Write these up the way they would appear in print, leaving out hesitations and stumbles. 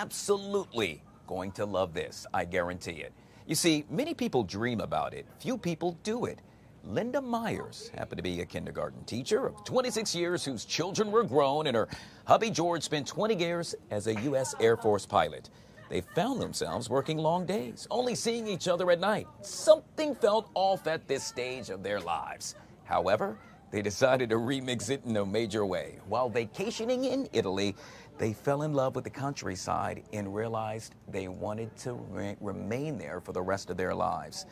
absolutely going to love this. I guarantee it. You see, many people dream about it. Few people do it. Linda Myers happened to be a kindergarten teacher of 26 years whose children were grown, and her hubby George spent 20 years as a U.S. Air Force pilot. They found themselves working long days, only seeing each other at night. Something felt off at this stage of their lives. However, they decided to remix it in a major way. While vacationing in Italy, they fell in love with the countryside and realized they wanted to remain there for the rest of their lives.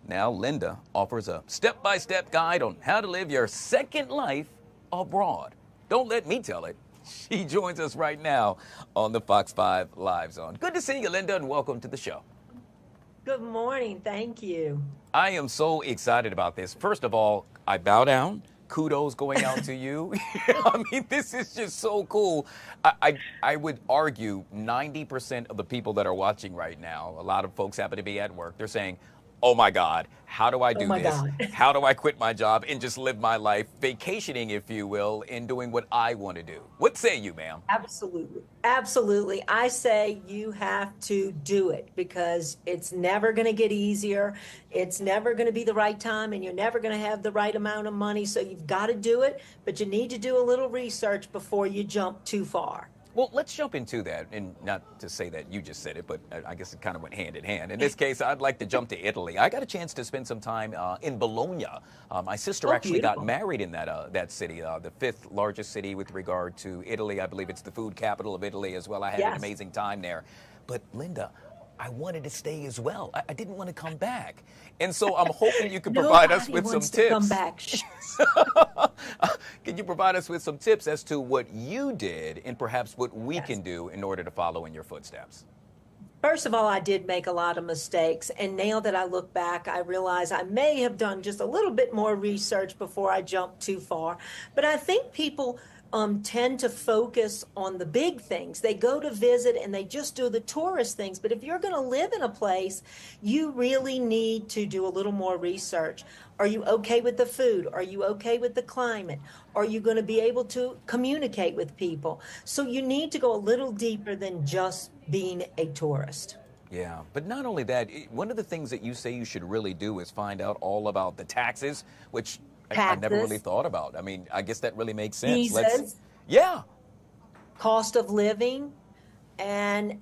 Now, Linda offers a step-by-step guide on how to live your second life abroad. Don't let me tell it. She joins us right now on the Fox 5 Live Zone. Good to see you, Linda, and welcome to the show. Good morning. Thank you. I am so excited about this. First of all, I bow down. Kudos going out to you. I mean, this is just so cool. I would argue 90% of the people that are watching right now, a lot of folks happen to be at work, they're saying, oh my God, how do I do this? How do I quit my job and just live my life vacationing, if you will, and doing what I want to do? What say you, ma'am? Absolutely. Absolutely. I say you have to do it because it's never going to get easier. It's never going to be the right time and you're never going to have the right amount of money. So you've got to do it, but you need to do a little research before you jump too far. Well, let's jump into that, and not to say that you just said it, but I guess it kind of went hand in hand. In this case, I'd like to jump to Italy. I got a chance to spend some time in Bologna. My sister actually got married in that city, the fifth largest city with regard to Italy. I believe it's the food capital of Italy as well. I had an amazing time there. But Linda, I wanted to stay as well. I didn't want to come back. And so I'm hoping you can provide us with some tips. Come back. Can you provide us with some tips as to what you did and perhaps what we can do in order to follow in your footsteps? First of all, I did make a lot of mistakes. And now that I look back, I realize I may have done just a little bit more research before I jumped too far. But I think people tend to focus on the big things. They go to visit and they just do the tourist things. But if you're going to live in a place, you really need to do a little more research. Are you okay with the food? Are you okay with the climate? Are you going to be able to communicate with people? So you need to go a little deeper than just being a tourist. Yeah, but not only that, one of the things that you say you should really do is find out all about the taxes, which I never really thought about. I mean, I guess that really makes sense. Visas, cost of living, and,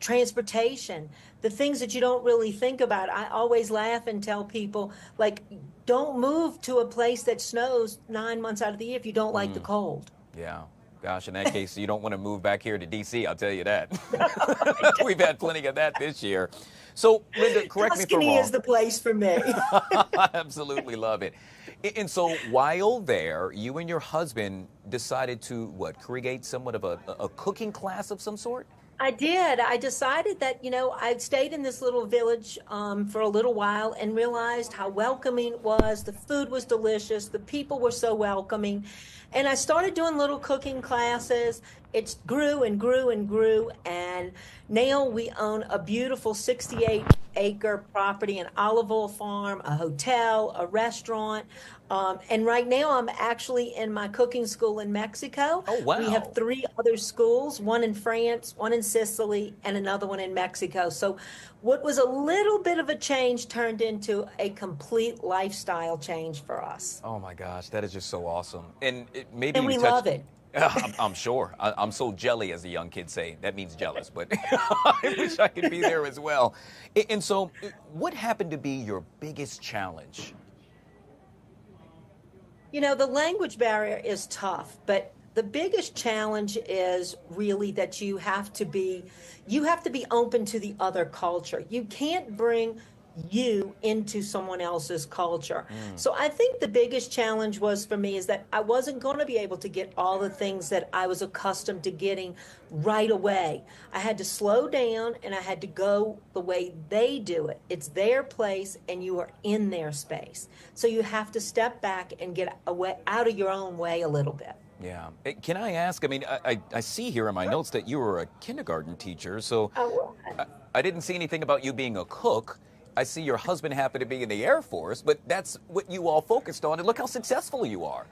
transportation, the things that you don't really think about. I always laugh and tell people, like, don't move to a place that snows 9 months out of the year if you don't like the cold. Yeah. Gosh, in that case, you don't want to move back here to D.C., I'll tell you that. We've had plenty of that this year. So, Linda, correct me if I'm wrong. Tuscany is the place for me. I absolutely love it. And so while there, you and your husband decided to, create somewhat of a cooking class of some sort? I did. I decided that, I stayed in this little village for a little while and realized how welcoming it was. The food was delicious. The people were so welcoming. And I started doing little cooking classes. It grew and grew and grew. And now we own a beautiful 68-acre property, an olive oil farm, a hotel, a restaurant. And right now I'm actually in my cooking school in Mexico. Oh, wow. We have 3 other schools, one in France, one in Sicily, and another one in Mexico. So what was a little bit of a change turned into a complete lifestyle change for us. Oh, my gosh. That is just so awesome. And we love it. I'm sure. I'm so jelly, as the young kids say. That means jealous, but I wish I could be there as well. And so what happened to be your biggest challenge? The language barrier is tough, but the biggest challenge is really that you have to be open to the other culture. You can't bring you into someone else's culture. So I think the biggest challenge was for me is that I wasn't going to be able to get all the things that I was accustomed to getting right away. I had to slow down and I had to go the way they do it. It's their place and you are in their space. So you have to step back and get out of your own way a little bit. Yeah. Can I ask, I see here in my notes that you were a kindergarten teacher, so I didn't see anything about you being a cook. I see your husband happened to be in the Air Force, but that's what you all focused on, and look how successful you are.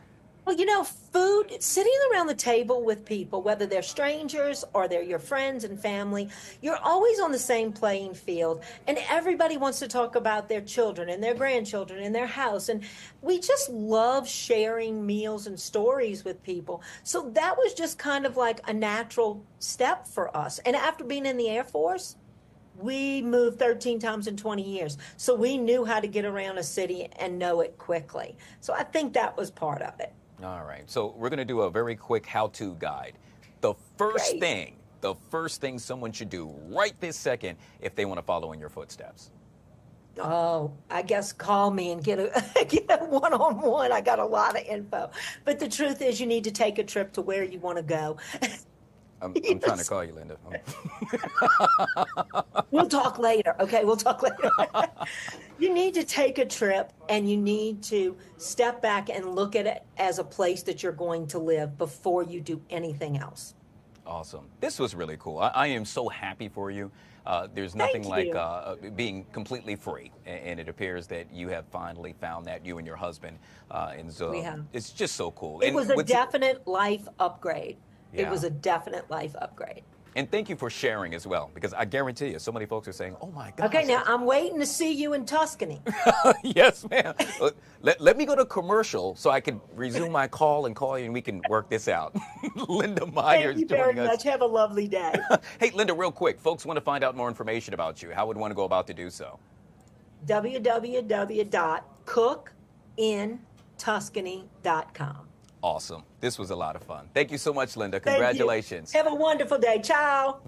Well, you know, food, sitting around the table with people, whether they're strangers or they're your friends and family, you're always on the same playing field. And everybody wants to talk about their children and their grandchildren and their house. And we just love sharing meals and stories with people. So that was just kind of like a natural step for us. And after being in the Air Force, we moved 13 times in 20 years. So we knew how to get around a city and know it quickly. So I think that was part of it. All right. So we're going to do a very quick how-to guide. The first thing someone should do right this second if they want to follow in your footsteps. Oh, I guess call me and get a get a one-on-one. I got a lot of info. But the truth is you need to take a trip to where you want to go. I'm trying to call you, Linda. We'll talk later. Okay, we'll talk later. You need to take a trip and you need to step back and look at it as a place that you're going to live before you do anything else. Awesome. This was really cool. I am so happy for you. There's nothing like being completely free, and it appears that you have finally found that, you and your husband. And so it's just so cool. It was a definite life upgrade. Yeah. It was a definite life upgrade. And thank you for sharing as well, because I guarantee you, so many folks are saying, oh my God. Okay, now I'm waiting to see you in Tuscany. Yes, ma'am. Let me go to commercial so I can resume my call and call you and we can work this out. Linda Myers Thank you very joining us. much. Have a lovely day. Hey, Linda, real quick, folks want to find out more information about you. How would one go about to do so? www.cookintuscany.com. Awesome. This was a lot of fun. Thank you so much, Linda. Congratulations. Have a wonderful day. Ciao.